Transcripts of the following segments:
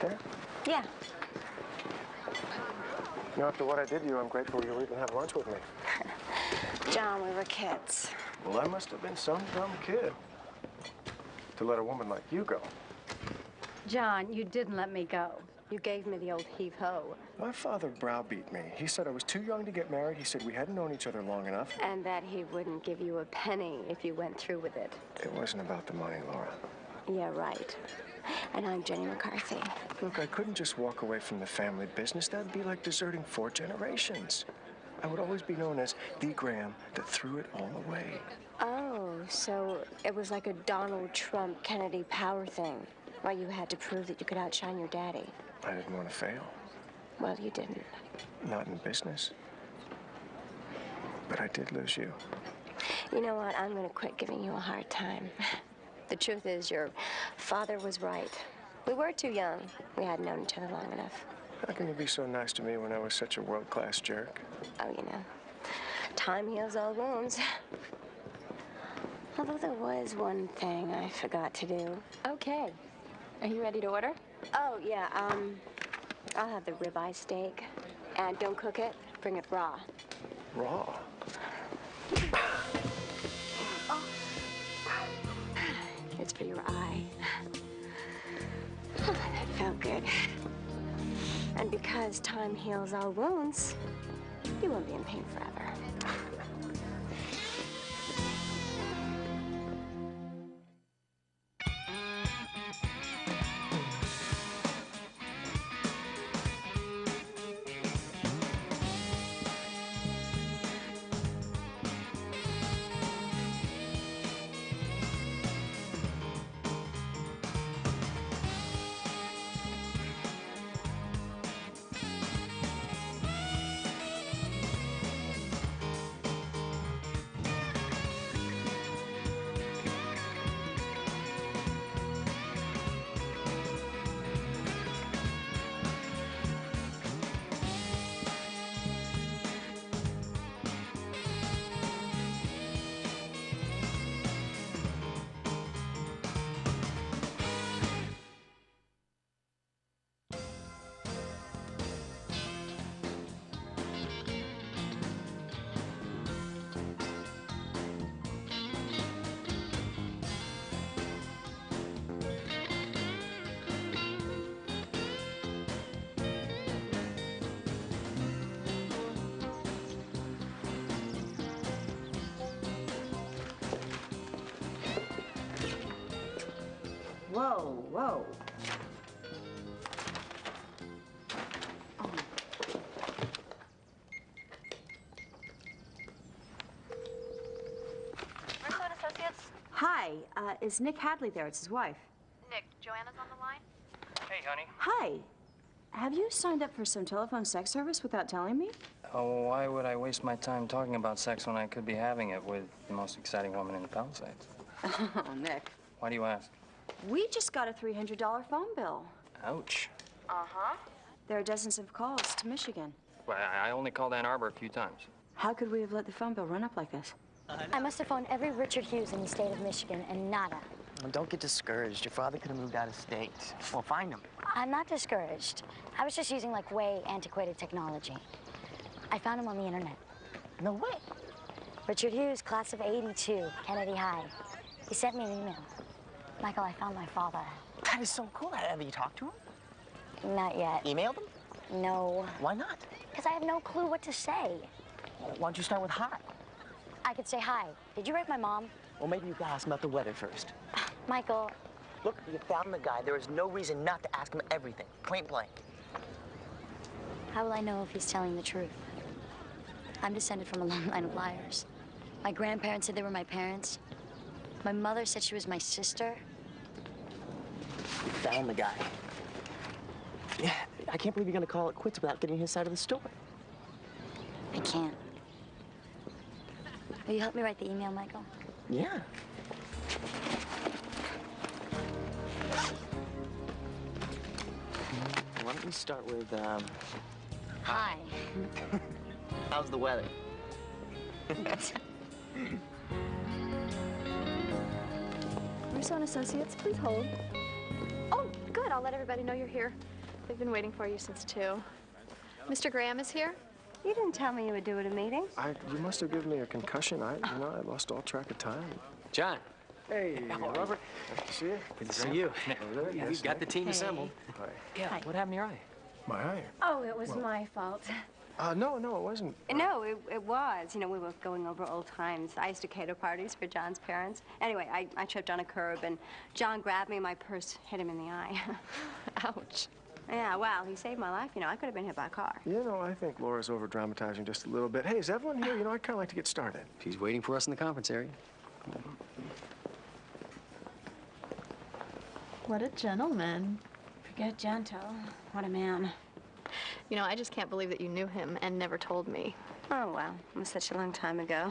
dinner? Yeah. You know, after what I did to you, I'm grateful you'll even have lunch with me. John, we were kids. Well, I must have been some dumb kid to let a woman like you go. John, you didn't let me go. You gave me the old heave-ho. My father browbeat me. He said I was too young to get married. He said we hadn't known each other long enough. And that he wouldn't give you a penny if you went through with it. It wasn't about the money, Laura. Yeah, right. And I'm Jenny McCarthy. Look, I couldn't just walk away from the family business. That'd be like deserting 4 generations. I would always be known as the Graham that threw it all away. Oh, so it was like a Donald Trump Kennedy power thing. Why you had to prove that you could outshine your daddy. I didn't want to fail. Well, you didn't. Not in business. But I did lose you. You know what? I'm going to quit giving you a hard time. The truth is, your father was right. We were too young. We hadn't known each other long enough. How can you be so nice to me when I was such a world-class jerk? Oh, you know, time heals all wounds. Although there was one thing I forgot to do. Okay. Are you ready to order? Oh, yeah, I'll have the ribeye steak. And don't cook it, bring it raw. Raw? Oh. It's for your eye. Oh, that felt good. And because time heals all wounds, you won't be in pain forever. Whoa, whoa. Associates? Hi, is Nick Hadley there? It's his wife. Nick, Joanna's on the line? Hey, honey. Hi. Have you signed up for some telephone sex service without telling me? Oh, why would I waste my time talking about sex when I could be having it with the most exciting woman in the Palisades? Oh, Nick. Why do you ask? We just got a $300 phone bill. Ouch. Uh-huh. There are dozens of calls to Michigan. Well, I only called Ann Arbor a few times. How could we have let the phone bill run up like this? I must have phoned every Richard Hughes in the state of Michigan and nada. Well, don't get discouraged. Your father could have moved out of state. Well, find him. I'm not discouraged. I was just using, like, way antiquated technology. I found him on the internet. No way. Richard Hughes, class of '82, Kennedy High. He sent me an email. Michael, I found my father. That is so cool. Have you talked to him? Not yet. Emailed him? No. Why not? Because I have no clue what to say. Why don't you start with hi? I could say hi. Did you write my mom? Well, maybe you could ask him about the weather first. Michael. Look, you found the guy. There is no reason not to ask him everything. Point blank. How will I know if he's telling the truth? I'm descended from a long line of liars. My grandparents said they were my parents. My mother said she was my sister. You found the guy. Yeah, I can't believe you're gonna call it quits without getting his side of the story. I can't. Will you help me write the email, Michael? Yeah. Why don't we start with, Hi. how's the weather? Russo and Associates, please hold. Oh, good. I'll let everybody know you're here. They've been waiting for you since 2. Mr. Graham is here? You didn't tell me you would do at a meeting. You must have given me a concussion. I lost all track of time. John. Hey, Robert. Nice to see you. Good to see you. Over there, We've got the team assembled. Hi. Yeah, what happened to your eye? My eye? Oh, it was my fault. No, it wasn't. No, it was. You know, we were going over old times. I used to cater parties for John's parents. Anyway, I tripped on a curb, and John grabbed me, and my purse hit him in the eye. Ouch. Yeah, well, he saved my life. You know, I could have been hit by a car. I think Laura's over-dramatizing just a little bit. Hey, is Evelyn here? I'd kind of like to get started. She's waiting for us in the conference area. What a gentleman. Forget gentle. What a man. You know, I just can't believe that you knew him and never told me. Oh, well, it was such a long time ago.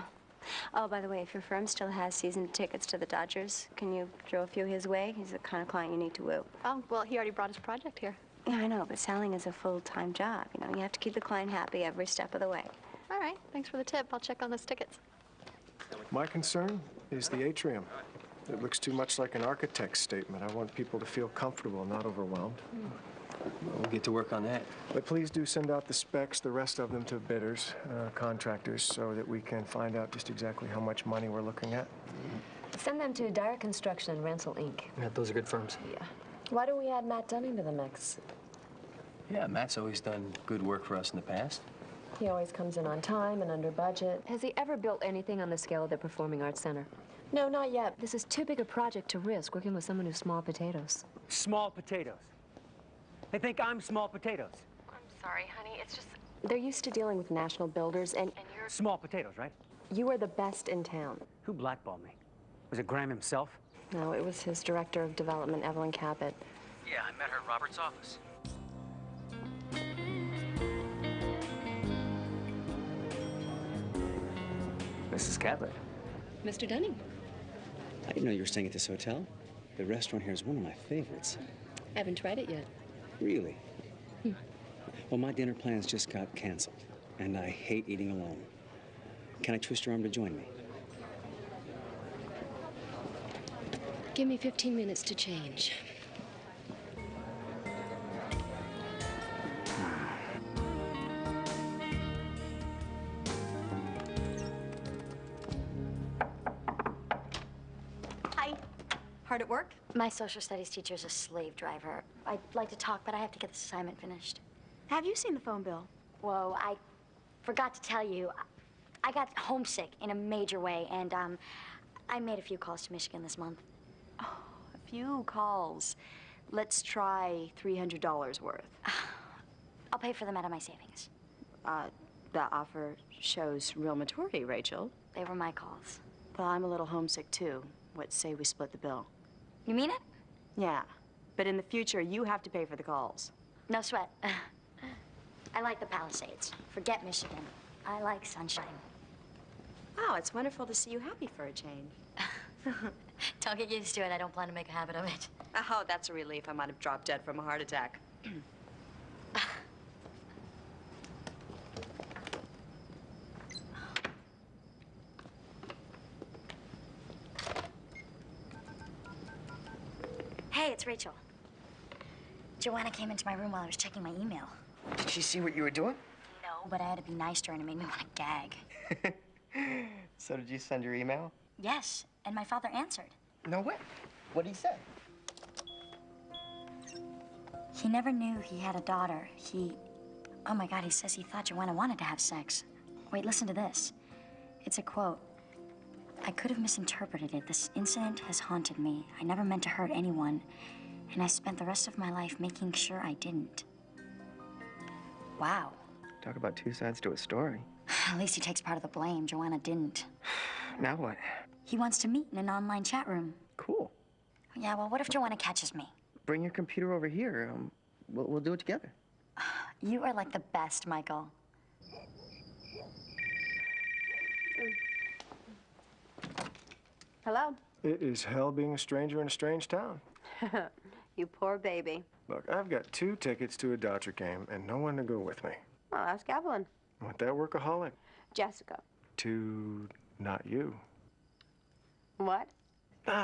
Oh, by the way, if your firm still has season tickets to the Dodgers, can you throw a few his way? He's the kind of client you need to woo. Oh, well, he already brought his project here. Yeah, I know, but selling is a full-time job. You know, you have to keep the client happy every step of the way. All right, thanks for the tip. I'll check on those tickets. My concern is the atrium. It looks too much like an architect's statement. I want people to feel comfortable, not overwhelmed. We'll get to work on that. But please do send out the specs, the rest of them to bidders, contractors, so that we can find out just exactly how much money we're looking at. Send them to Dyer Construction and Rental, Inc. Yeah, those are good firms. Yeah. Why don't we add Matt Dunning to the mix? Yeah, Matt's always done good work for us in the past. He always comes in on time and under budget. Has he ever built anything on the scale of the Performing Arts Center? No, not yet. This is too big a project to risk, working with someone who's small potatoes. Small potatoes. They think I'm small potatoes. I'm sorry, honey. It's just... They're used to dealing with national builders, and you're... Small potatoes, right? You are the best in town. Who blackballed me? Was it Graham himself? No, it was his director of development, Evelyn Cabot. Yeah, I met her at Robert's office. Mrs. Cabot. Mr. Dunning. I didn't know you were staying at this hotel. The restaurant here is one of my favorites. I haven't tried it yet. Really? Well, my dinner plans just got canceled, and I hate eating alone. Can I twist your arm to join me? Give me 15 minutes to change. Hi. Hard at work? My social studies teacher's a slave driver. I'd like to talk, but I have to get this assignment finished. Have you seen the phone bill? Whoa, I forgot to tell you. I got homesick in a major way, and I made a few calls to Michigan this month. Oh, a few calls. Let's try $300 worth. I'll pay for them out of my savings. The offer shows real maturity, Rachel. They were my calls. Well, I'm a little homesick, too. What say we split the bill? You mean it? Yeah. But in the future, you have to pay for the calls. No sweat. I like the Palisades. Forget Michigan. I like sunshine. Wow, it's wonderful to see you happy for a change. Don't get used to it. I don't plan to make a habit of it. Oh, that's a relief. I might have dropped dead from a heart attack. Hey, it's Rachel. Joanna came into my room while I was checking my email. Did she see what you were doing? No, but I had to be nice to her and it made me want to gag. So did you send your email? Yes, and my father answered. No way. What did he say? He never knew he had a daughter. Oh my God, he says he thought Joanna wanted to have sex. Wait, listen to this. It's a quote. I could have misinterpreted it. This incident has haunted me. I never meant to hurt anyone, and I spent the rest of my life making sure I didn't. Wow. Talk about two sides to a story. At least he takes part of the blame. Joanna didn't. Now what? He wants to meet in an online chat room. Cool. Yeah, well, what if Joanna catches me? Bring your computer over here. We'll do it together. You are like the best, Michael. Hello? It is hell being a stranger in a strange town. You poor baby. Look, I've got 2 tickets to a Dodger game and no one to go with me. Well, ask Evelyn. Want that workaholic? Jessica. To not you. What?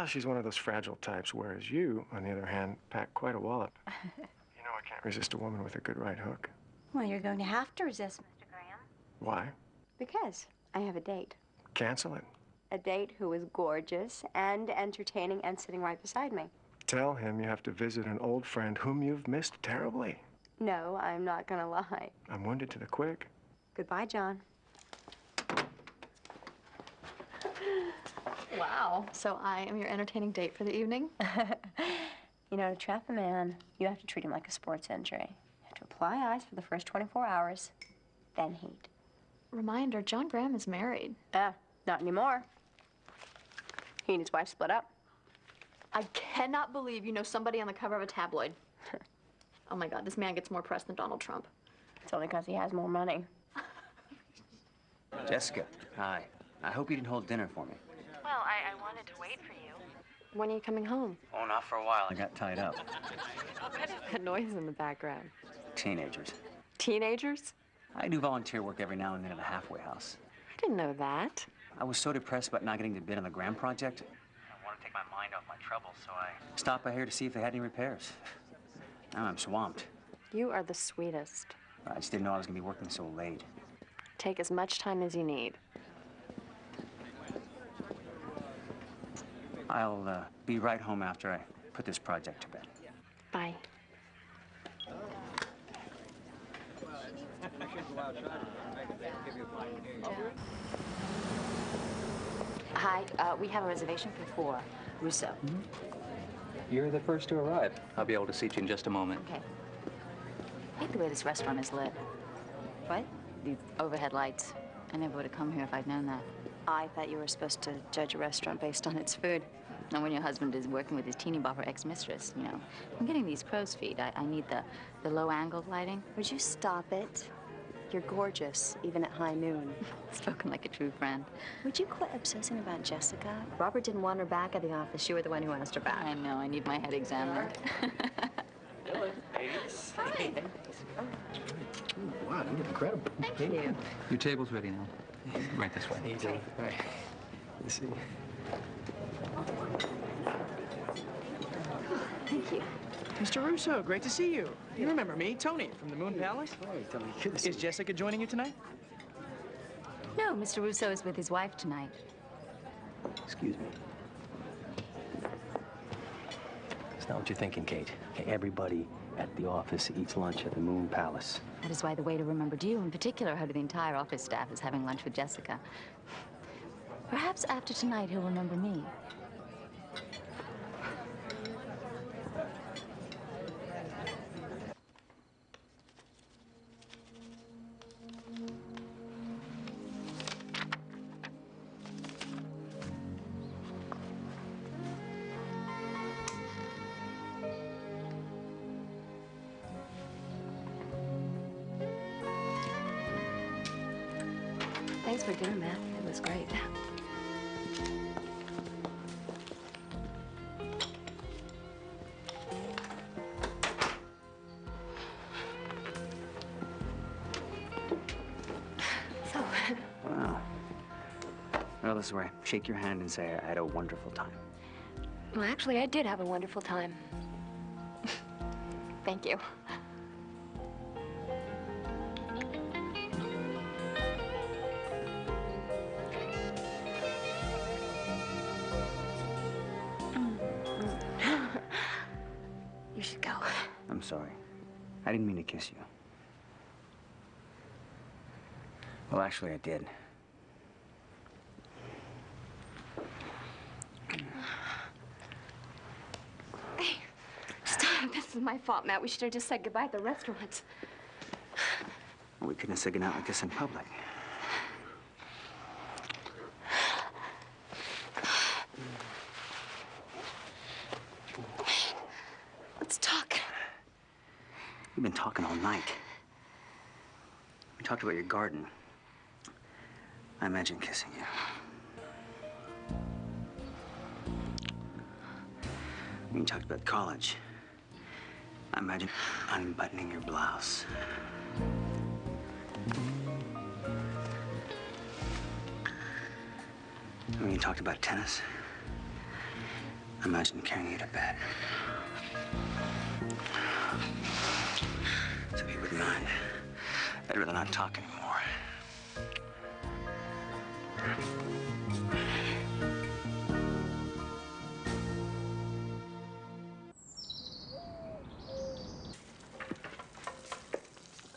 She's one of those fragile types, whereas you, on the other hand, pack quite a wallop. You know, I Can't resist a woman with a good right hook. Well, you're going to have to resist, Mr. Graham. Why? Because I have a date. Cancel it. A date who is gorgeous and entertaining and sitting right beside me. Tell him you have to visit an old friend whom you've missed terribly. No, I'm not gonna lie. I'm wounded to the quick. Goodbye, John. Wow. So I am your entertaining date for the evening? You know, to trap a man, you have to treat him like a sports injury. You have to apply ice for the first 24 hours, then heat. Reminder, John Graham is married. Not anymore. He and his wife split up. I cannot believe you know somebody on the cover of a tabloid. Oh my God, this man gets more press than Donald Trump. It's only because he has more money. Jessica, hi. I hope you didn't hold dinner for me. Well, I wanted to wait for you. When are you coming home? Oh, not for a while. I got tied up. What is that noise in the background? Teenagers. Teenagers? I do volunteer work every now and then at a halfway house. I didn't know that. I was so depressed about not getting to bid on the Graham project. I wanted to take my mind off my troubles, so I stopped by here to see if they had any repairs. Now I'm swamped. You are the sweetest. I just didn't know I was going to be working so late. Take as much time as you need. I'll be right home after I put this project to bed. Bye. Hi, we have a reservation for 4. Russo. You're the first to arrive. I'll be able to seat you in just a moment. Okay. I hate the way this restaurant is lit. What? These overhead lights. I never would have come here if I'd known that. I thought you were supposed to judge a restaurant based on its food. Now, when your husband is working with his teeny bopper ex-mistress, you know, I'm getting these crow's feet. I need the low-angle lighting. Would you stop it? You're gorgeous, even at high noon. Spoken like a true friend. Would you quit obsessing about Jessica? Robert didn't want her back at the office. You were the one who asked her back. I know. I need my head examined. Ladies. Hi. Wow, you're incredible. Thank you. Your table's ready now. Right this way. Easy. Right. You see. Thank you. Mr. Russo, great to see you. You remember me, Tony, from the Moon Palace? Hey, Tony, good to see Is you. Jessica joining you tonight? No, Mr. Russo is with his wife tonight. Excuse me. It's not what you're thinking, Kate. Okay, everybody at the office eats lunch at the Moon Palace. That is why the waiter remembered you. In particular, heard of the entire office staff is having lunch with Jessica. Perhaps after tonight, he'll remember me. Thanks for dinner, Beth. It was great. So, Wow. Well, this is where I shake your hand and say I had a wonderful time. well, actually, I did have a wonderful time. Thank you. You should go. I'm sorry. I didn't mean to kiss you. Well, actually, I did. Hey, stop. This is my fault, Matt. We should have just said goodbye at the restaurant. We couldn't have said goodnight like this in public. Let's talk. We've been talking all night. We talked about your garden. I imagine kissing you. We talked about college. I imagine unbuttoning your blouse. And when you talked about tennis, I imagine carrying you to bed. better than not talk anymore.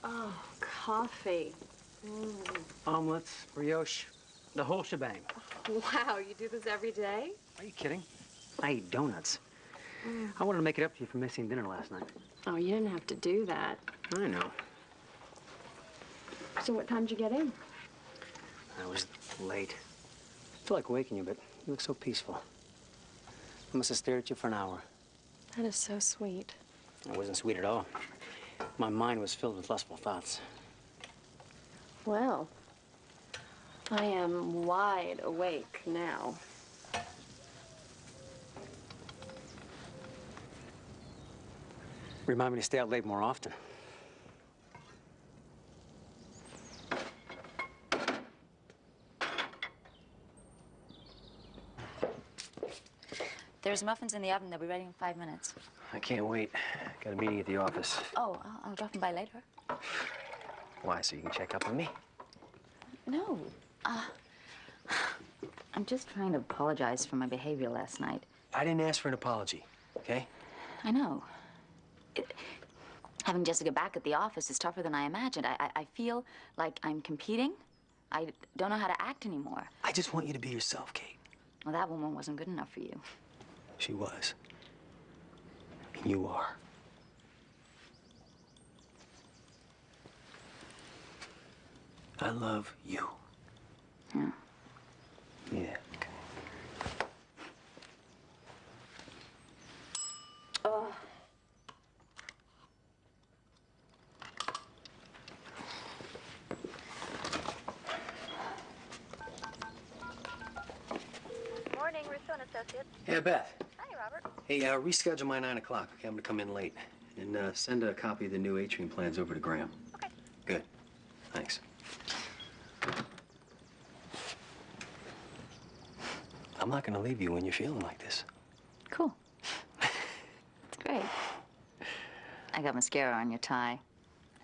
Oh, coffee. Omelets, brioche, the whole shebang. Wow, you do this every day? Are you kidding? I eat donuts. I wanted to make it up to you for missing dinner last night. Oh, you didn't have to do that. I know. So what time did you get in? I was late. I feel like waking you, but you look so peaceful. I must have stared at you for an hour. That is so sweet. It wasn't sweet at all. My mind was filled with lustful thoughts. Well, I am wide awake now. Remind me to stay out late more often. There's muffins in the oven. They'll be ready in 5 minutes. I can't wait. Got a meeting at the office. Oh, I'll drop them by later. Why, so you can check up on me? No. I'm just trying to apologize for my behavior last night. I didn't ask for an apology, okay? I know. Having Jessica back at the office is tougher than I imagined. I feel like I'm competing. I don't know how to act anymore. I just want you to be yourself, Kate. Well, that woman wasn't good enough for you. She was. And you are. I love you. Yeah. Yeah, okay. Oh. Morning, Russo and Associates. Yeah, Beth. Hi, Robert. Hey, reschedule my 9 o'clock. Okay, I'm gonna come in late. And send a copy of the new atrium plans over to Graham. Okay. Good. Thanks. I'm not gonna leave you when you're feeling like this. Cool. It's great. I got mascara on your tie.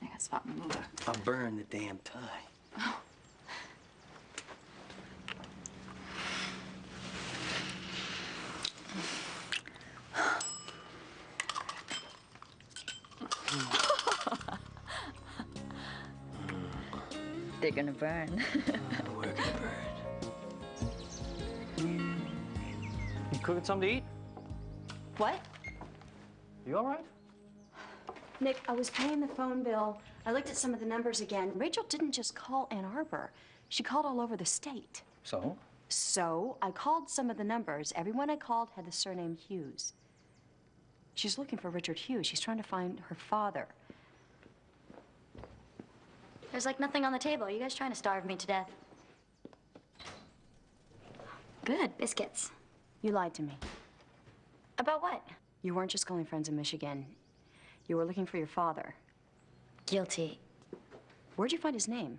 I got spot remover. I'll burn the damn tie. Oh. They're gonna burn. We're gonna burn. You cooking something to eat? What? You all right? Nick, I was paying the phone bill. I looked at some of the numbers again. Rachel didn't just call Ann Arbor. She called all over the state. So? So I called some of the numbers. Everyone I called had the surname Hughes. She's looking for Richard Hughes. She's trying to find her father. There's like nothing on the table. Are you guys trying to starve me to death? Good. Biscuits. You lied to me. About what? You weren't just calling friends in Michigan. You were looking for your father. Guilty. Where'd you find his name?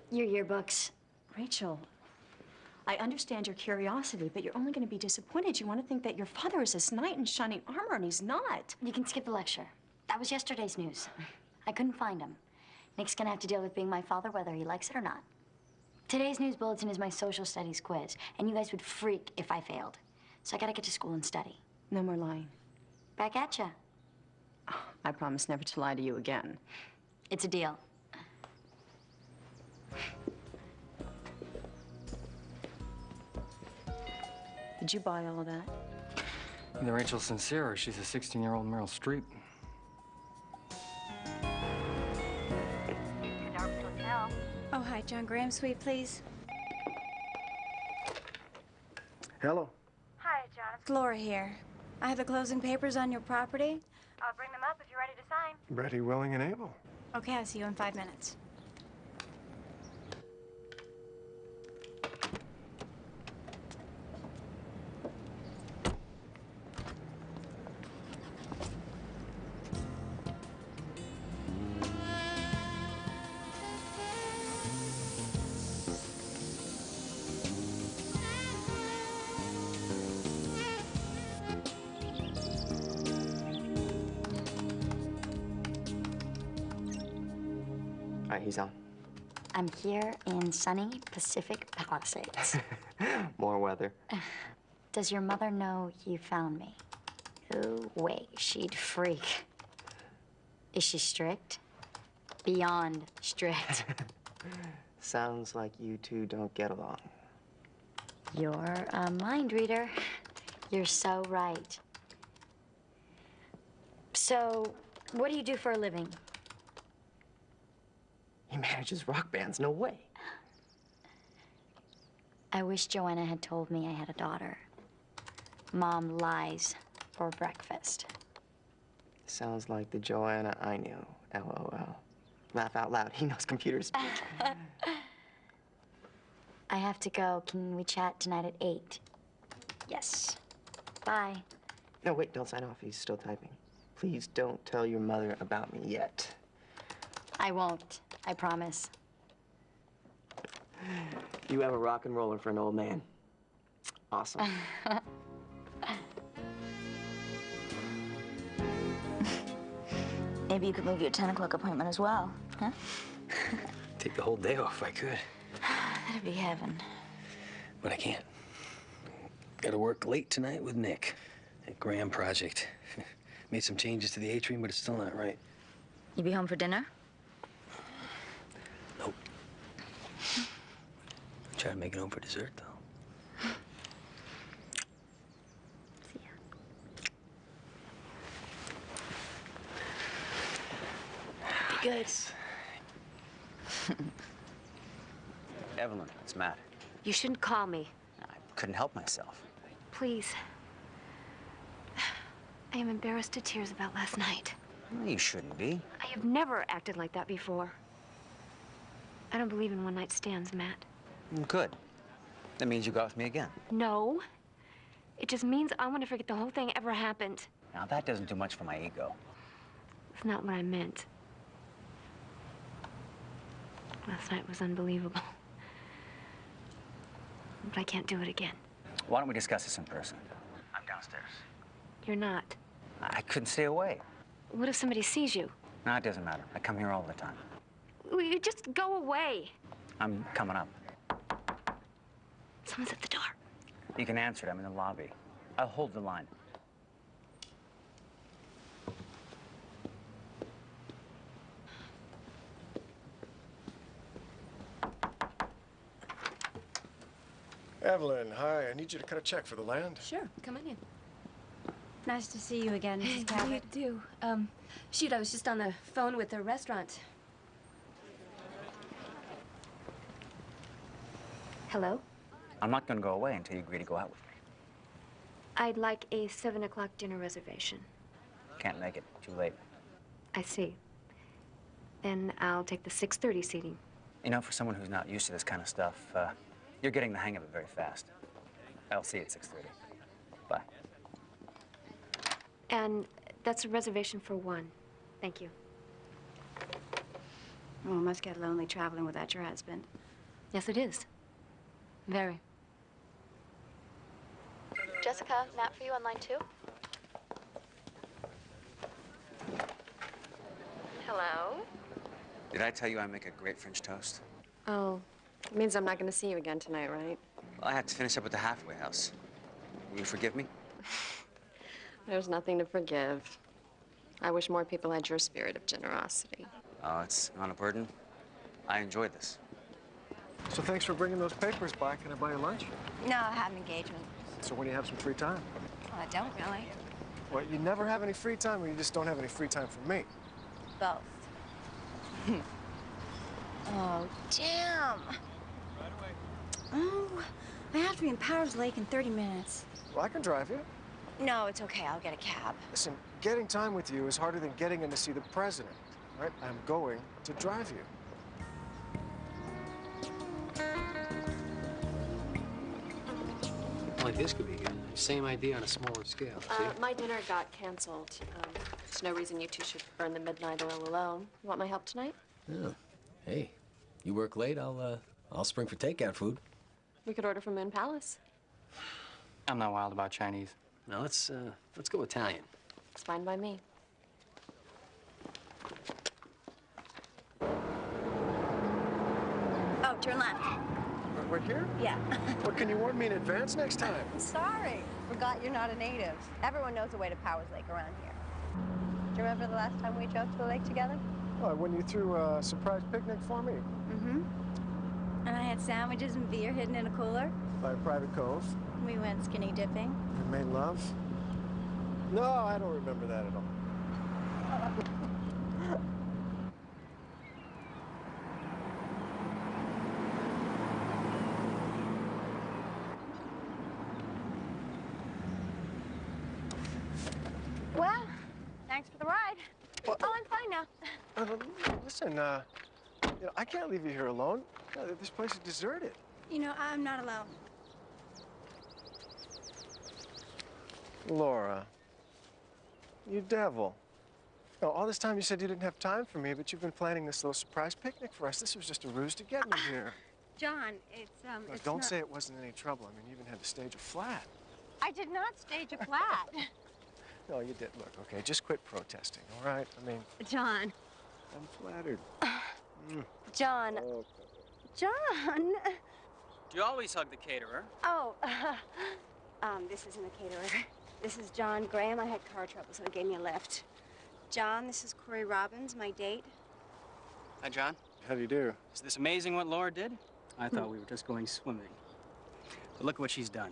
Your yearbooks. Rachel, I understand your curiosity, but you're only going to be disappointed. You want to think that your father is this knight in shining armor, and he's not. You can skip the lecture. That was yesterday's news. I couldn't find him. Nick's gonna have to deal with being my father whether he likes it or not. Today's news bulletin is my social studies quiz, and you guys would freak if I failed. So I gotta get to school and study. No more lying. Back at ya. I promise never to lie to you again. It's a deal. Did you buy all of that? Either Rachel's sincere or she's a 16-year-old Meryl Streep. Oh, hi, John Graham suite, please. Hello. Hi, John. It's Laura here. I have the closing papers on your property. I'll bring them up if you're ready to sign. Ready, willing, and able. Okay, I'll see you in 5 minutes. right, he's on. I'm here in sunny Pacific Palisades. More weather. Does your mother know you found me? No way, she'd freak. Is she strict? Beyond strict. Sounds like you two don't get along. You're a mind reader. You're so right. So, what do you do for a living? He manages rock bands, no way. I wish Joanna had told me I had a daughter. Mom lies for breakfast. Sounds like the Joanna I knew, LOL. Laugh out loud, he knows computer speak. I have to go. Can we chat tonight at 8? Yes. Bye. No, wait, don't sign off, he's still typing. Please don't tell your mother about me yet. I won't. I promise. You have a rock and roller for an old man. Awesome. Maybe you could move your 10 o'clock appointment as well, huh? Take the whole day off if I could. That'd be heaven. But I can't. Gotta work late tonight with Nick. That Graham project. Made some changes to the atrium, but it's still not right. You be home for dinner? Nope. Try to make it home for dessert, though. See ya. Be good. Evelyn, it's Matt. You shouldn't call me. I couldn't help myself. Please. I am embarrassed to tears about last night. Well, you shouldn't be. I have never acted like that before. I don't believe in one-night stands, Matt. Good. That means you go out with me again. No. It just means I want to forget the whole thing ever happened. Now, that doesn't do much for my ego. It's not what I meant. Last night was unbelievable. But I can't do it again. Why don't we discuss this in person? I'm downstairs. You're not. I couldn't stay away. What if somebody sees you? No, it doesn't matter. I come here all the time. Will you just go away? I'm coming up. Someone's at the door. You can answer it. I'm in the lobby. I'll hold the line. Evelyn, hi. I need you to cut a check for the land. Sure. Come on in. Nice to see you again, Mrs. How do you Cabot. do? Shoot, I was just on the phone with the restaurant. Hello? I'm not going to go away until you agree to go out with me. I'd like a 7 o'clock dinner reservation. Can't make it. Too late. I see. Then I'll take the 6:30 seating. You know, for someone who's not used to this kind of stuff, you're getting the hang of it very fast. I'll see you at 6:30. Bye. And that's a reservation for 1. Thank you. Oh, it must get lonely traveling without your husband. Yes, it is. Very. Jessica, Matt for you on line 2. Hello? Did I tell you I make a great French toast? Oh, it means I'm not going to see you again tonight, right? Well, I have to finish up at the halfway house. Will you forgive me? There's nothing to forgive. I wish more people had your spirit of generosity. Oh, it's not a burden. I enjoyed this. So thanks for bringing those papers by. Can I buy you lunch? No, I have an engagement. So when do you have some free time? Well, I don't really. Well, you never have any free time, or you just don't have any free time for me? Both. Oh, damn. Oh, I have to be in Powers Lake in 30 minutes. Well, I can drive you. No, it's okay. I'll get a cab. Listen, getting time with you is harder than getting in to see the president, right? I'm going to drive you. Like this could be good. Same idea on a smaller scale, see? My dinner got canceled. There's no reason you two should burn the midnight oil alone. You want my help tonight? Yeah. Hey, you work late, I'll spring for takeout food. We could order from Moon Palace. I'm not wild about Chinese. Now let's go Italian. It's fine by me. Turn left. We're here? Yeah. Well, can you warn me in advance next time? I'm sorry. Forgot you're not a native. Everyone knows the way to Powers Lake around here. Do you remember the last time we drove to the lake together? Well, when you threw a surprise picnic for me Mm-hmm. And I had sandwiches and beer hidden in a cooler. by a private cove. We went skinny dipping. We made love. No, I don't remember that at all. Well, thanks for the ride. Well, oh, I'm fine now. Listen, I can't leave you here alone. This place is deserted. You know, I'm not alone. Laura, you devil. All this time you said you didn't have time for me, but you've been planning this little surprise picnic for us. This was just a ruse to get me here. John, it's Look, don't say it wasn't any trouble. I mean, you even had to stage a flat. I did not stage a flat. No, you did. Look, okay, just quit protesting, all right? I mean, John. I'm flattered. John. Oh. John. Do you always hug the caterer? Oh, this isn't a caterer. This is John Graham. I had car trouble, so he gave me a lift. John, this is Cory Robbins, my date. Hi, John. How do you do? Is this amazing what Laura did? I thought we were just going swimming. But look what she's done.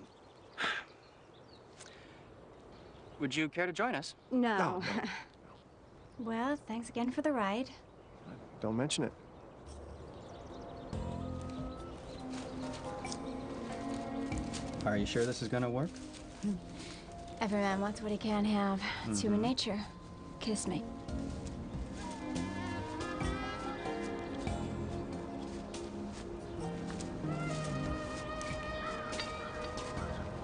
Would you care to join us? No. Well, thanks again for the ride. Don't mention it. Are you sure this is gonna work? Every man wants what he can't have. It's human nature. Kiss me.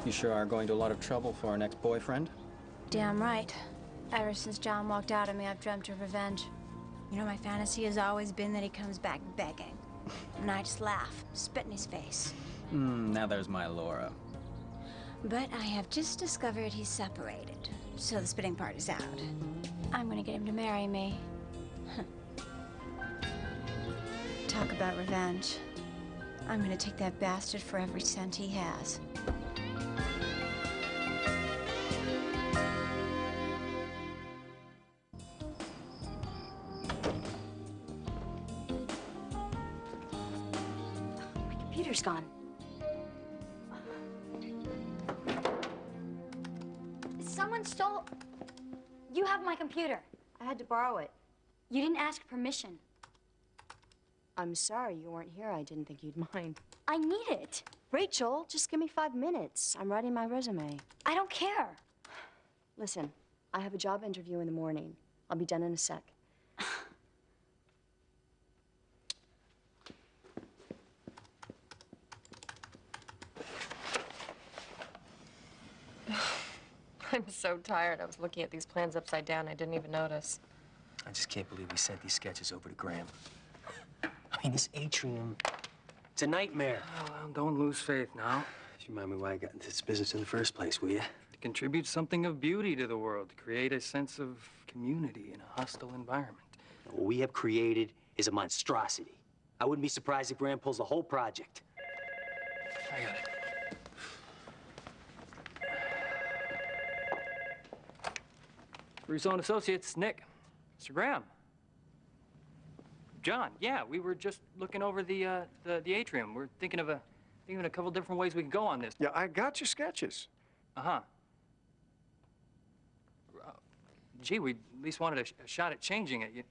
You sure are going to a lot of trouble for an ex-boyfriend? Damn right. Ever since John walked out on me, I've dreamt of revenge. You know, my fantasy has always been that he comes back begging. And I just laugh, spit in his face. Now there's my Laura. But I have just discovered he's separated, so the spitting part is out. I'm gonna get him to marry me. Talk about revenge. I'm gonna take that bastard for every cent he has. My computer's gone. Someone stole... You have my computer. I had to borrow it. You didn't ask permission. I'm sorry you weren't here. I didn't think you'd mind. I need it. Rachel, just give me 5 minutes. I'm writing my resume. I don't care. Listen, I have a job interview in the morning. I'll be done in a sec. I'm so tired. I was looking at these plans upside down. I didn't even notice. I just can't believe we sent these sketches over to Graham. I mean, this atrium, it's a nightmare. Oh, well, don't lose faith now. Just remind me why I got into this business in the first place, will you? To contribute something of beauty to the world, to create a sense of community in a hostile environment. What we have created is a monstrosity. I wouldn't be surprised if Graham pulls the whole project. I got it. Russo and Associates, Nick. Mr. Graham. John, yeah, we were just looking over the atrium. We're thinking of a couple different ways we could go on this. Yeah, I got your sketches. Uh-huh. Gee, we at least wanted a shot at changing it. You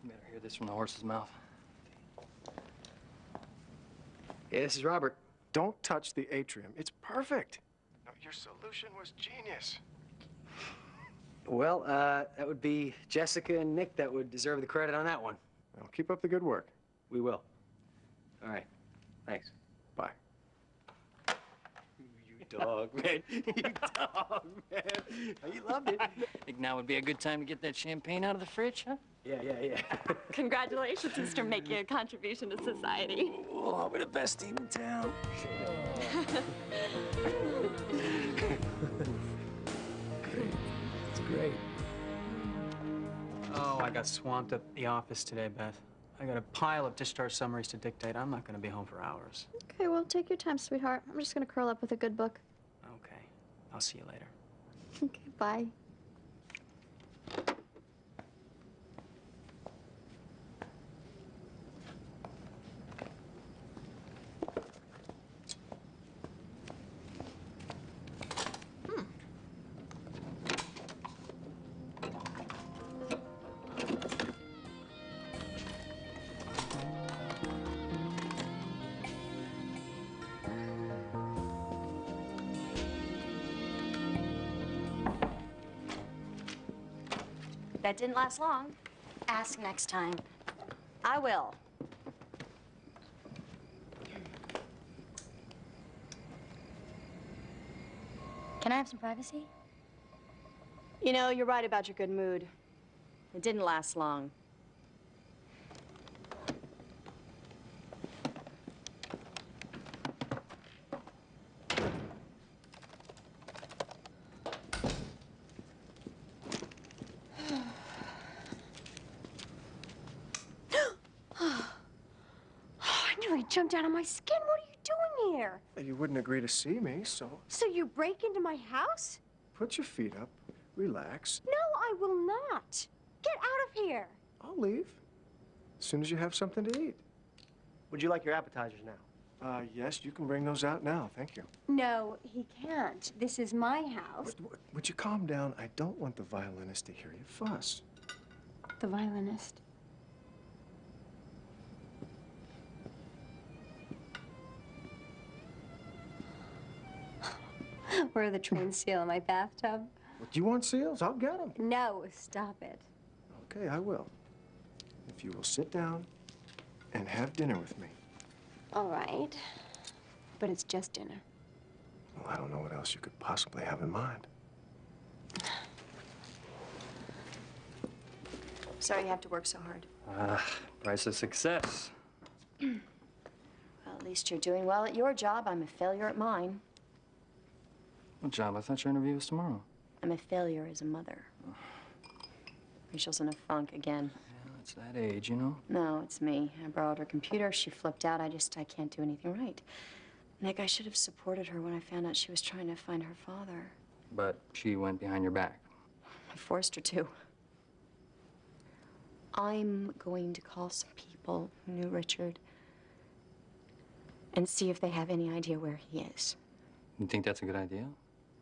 better hear this from the horse's mouth. Yeah, this is Robert. Don't touch the atrium. It's perfect. No, your solution was genius. Well, that would be Jessica and Nick that would deserve the credit on that one. Well, keep up the good work. We will. All right. Thanks. Bye. You dog, man. You dog, man. You loved it. Think now would be a good time to get that champagne out of the fridge, huh? Yeah. Congratulations, Mr. Making a contribution to society. Oh, I'll be the best team in town. Great. Oh, I got swamped at the office today, Beth. I got a pile of discharge summaries to dictate. I'm not gonna be home for hours. Okay, well, take your time, sweetheart. I'm just gonna curl up with a good book. Okay. I'll see you later. Okay, bye. That didn't last long. Ask next time. I will. Can I have some privacy? You know, you're right about your good mood. It didn't last long. Jumped out of my skin. What are you doing here? You wouldn't agree to see me, so So you break into my house? put your feet up, relax. No, I will not. Get out of here. I'll leave as soon as you have something to eat. Would you like your appetizers now? Yes, you can bring those out now. Thank you. No, he can't. This is my house. Would you calm down? I don't want the violinist to hear you fuss. The violinist. Where are the trained seal in my bathtub? What, do you want seals? I'll get them. No, stop it. Okay, I will. If you will sit down and have dinner with me. All right. But it's just dinner. Well, I don't know what else you could possibly have in mind. Sorry you have to work so hard. Price of success. Well, at least you're doing well at your job. I'm a failure at mine. What job? I thought your interview was tomorrow. I'm a failure as a mother. Rachel's in a funk again. Yeah, it's that age, you know? No, it's me. I borrowed her computer. She flipped out. I can't do anything right. Nick, I should have supported her when I found out she was trying to find her father. But she went behind your back. I forced her to. I'm going to call some people who knew Richard and see if they have any idea where he is. You think that's a good idea?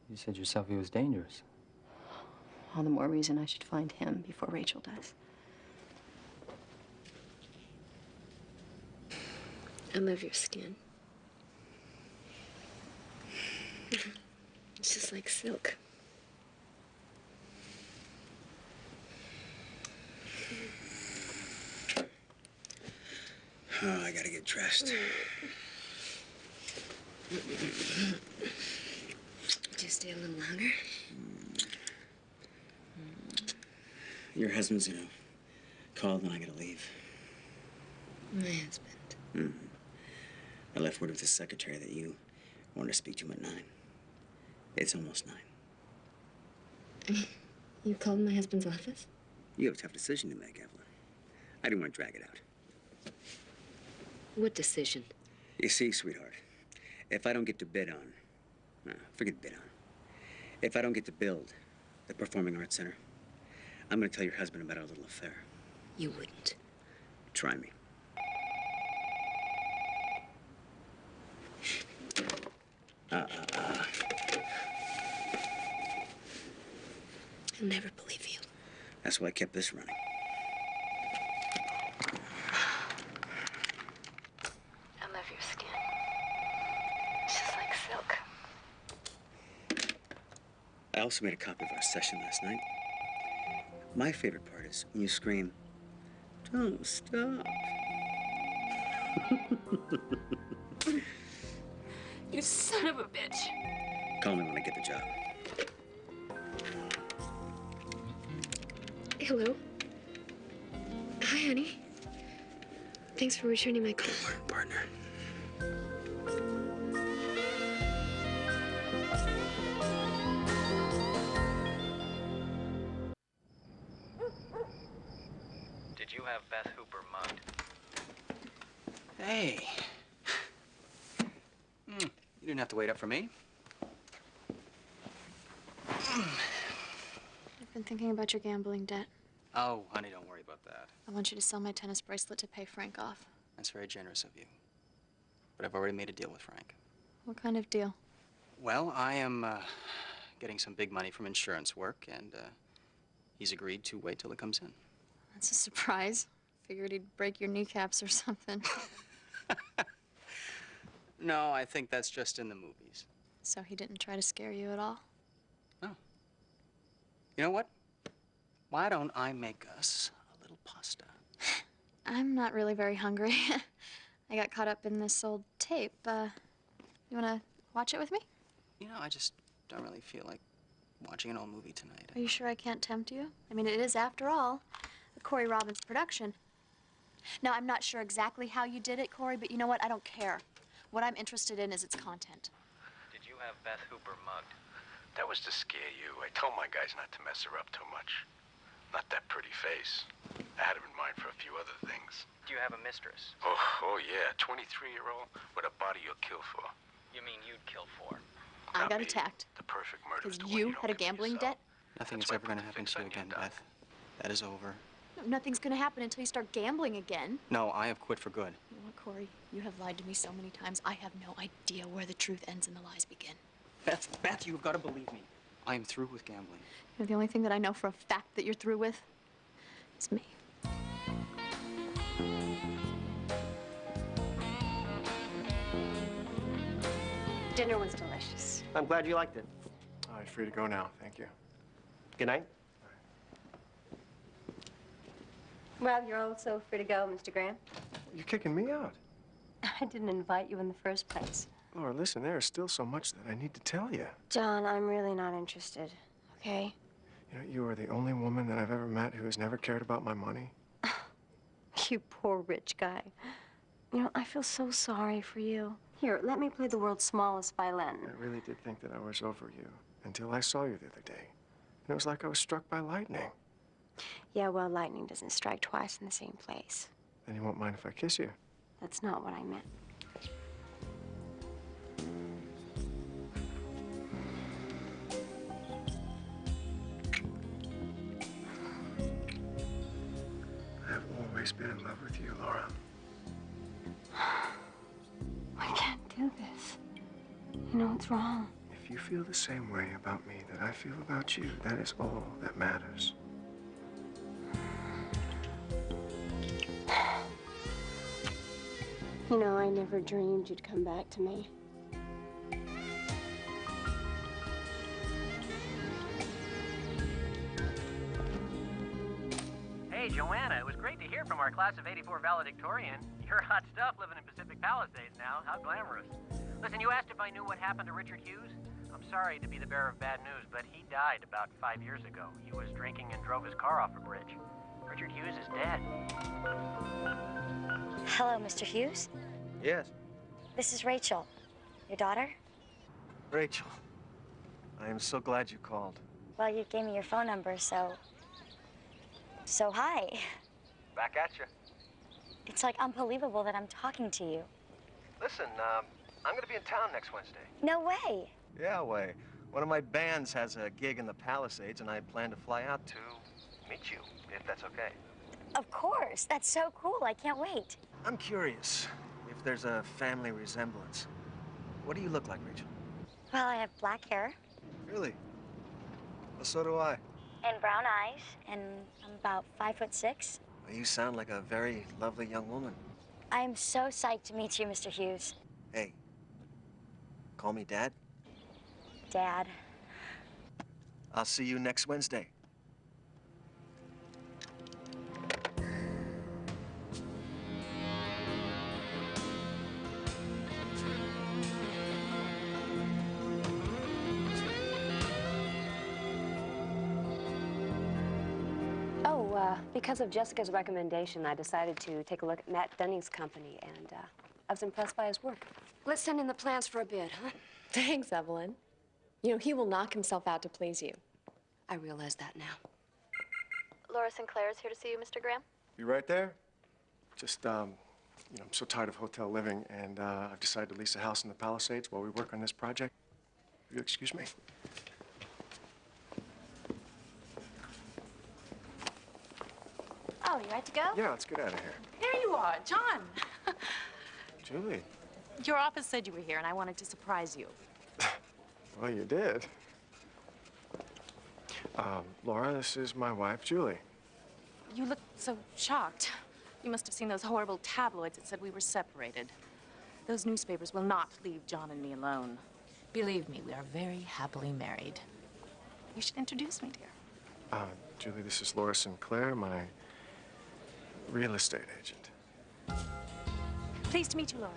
You said yourself he was dangerous. All the more reason I should find him before Rachel does. I love your skin. It's just like silk. Oh, I gotta get dressed. Just stay a little longer. Your husband's gonna call, then I gotta leave. My husband. I left word with the secretary that you wanted to speak to him at 9. It's almost 9. You called my husband's office? You have a tough decision to make, Evelyn. I didn't want to drag it out. What decision? You see, sweetheart, if I don't get to bid on, forget bid on. If I don't get to build the Performing Arts Center, I'm going to tell your husband about our little affair. You wouldn't. Try me. I'll never believe you. That's why I kept this running. I love your skin. It's just like silk. I also made a copy of our session last night. My favorite part is when you scream, "Don't stop." You son of a bitch. Call me when I get the job. Hello. Hi, honey. Thanks for returning my call. Good work, partner. Did you have Beth Hooper mugged? Hey. You didn't have to wait up for me. I've been thinking about your gambling debt. Oh, honey, don't worry about that. I want you to sell my tennis bracelet to pay Frank off. That's very generous of you. But I've already made a deal with Frank. What kind of deal? Well, I am getting some big money from insurance work, and he's agreed to wait till it comes in. That's a surprise. Figured he'd break your kneecaps or something. No, I think that's just in the movies. So he didn't try to scare you at all? No. You know what? Why don't I make us a little pasta? I'm not really very hungry. I got caught up in this old tape. You wanna watch it with me? You know, I just don't really feel like watching an old movie tonight. Are you sure I can't tempt you? I mean, it is, after all, a Cory Robbins production. Now, I'm not sure exactly how you did it, Cory, but you know what? I don't care. What I'm interested in is its content. Did you have Beth Hooper mugged? That was to scare you. I told my guys not to mess her up too much. Not that pretty face. I had her in mind for a few other things. Do you have a mistress? Oh yeah, 23-year-old with a body you'll kill for. You mean you'd kill for? I got attacked. The perfect murder is Because the one you don't had a give to gambling yourself. debt? Nothing is ever going to happen to you again, Beth. That is over. No, nothing's gonna happen until you start gambling again. No, I have quit for good. You know what, Cory? You have lied to me so many times. I have no idea where the truth ends and the lies begin. Beth, you've got to believe me. I am through with gambling. You know, the only thing that I know for a fact that you're through with is me. Dinner was delicious. I'm glad you liked it. Oh, you're free to go now. Thank you. Good night. Well, you're also free to go, Mr. Graham. You're kicking me out. I didn't invite you in the first place. Laura, listen, there is still so much that I need to tell you. John, I'm really not interested, okay? You know, you are the only woman that I've ever met who has never cared about my money. You poor rich guy. You know, I feel so sorry for you. Here, let me play the world's smallest violin. I really did think that I was over you until I saw you the other day. And it was like I was struck by lightning. Yeah, well, lightning doesn't strike twice in the same place. Then you won't mind if I kiss you. That's not what I meant. I've always been in love with you, Laura. I can't do this. You know what's wrong. If you feel the same way about me that I feel about you, that is all that matters. You know, I never dreamed you'd come back to me. Hey, Joanna, it was great to hear from our class of '84 valedictorian. You're hot stuff living in Pacific Palisades now. How glamorous. Listen, you asked if I knew what happened to Richard Hughes? I'm sorry to be the bearer of bad news, but he died about 5 years ago. He was drinking and drove his car off a bridge. Richard Hughes is dead. Hello, Mr. Hughes. Yes. This is Rachel, your daughter. Rachel, I am so glad you called. Well, you gave me your phone number, so hi. Back at you. It's like unbelievable that I'm talking to you. Listen, I'm gonna be in town next Wednesday. No way. Yeah, way. One of my bands has a gig in the Palisades, and I plan to fly out to meet you, if that's okay. Of course. That's so cool. I can't wait. I'm curious if there's a family resemblance. What do you look like, Rachel? Well, I have black hair Really? Well, so do I. and brown eyes, and I'm about 5'6". Well, you sound like a very lovely young woman. I'm so psyched to meet you, Mr. Hughes. Hey, call me Dad. Dad. I'll see you next Wednesday. Because of Jessica's recommendation, I decided to take a look at Matt Dunning's company, and I was impressed by his work. Let's send in the plans for a bid, huh? Thanks, Evelyn. You know, he will knock himself out to please you. I realize that now. Laura Sinclair is here to see you, Mr. Graham. You right there? Just, I'm so tired of hotel living, and I've decided to lease a house in the Palisades while we work on this project. Will you excuse me? Oh, you ready to go? Yeah, let's get out of here. There you are, John. Julie. Your office said you were here, and I wanted to surprise you. Well, you did. Laura, this is my wife, Julie. You look so shocked. You must have seen those horrible tabloids that said we were separated. Those newspapers will not leave John and me alone. Believe me, we are very happily married. You should introduce me, dear. Julie, this is Laura Sinclair, my real estate agent. Pleased to meet you, Laura.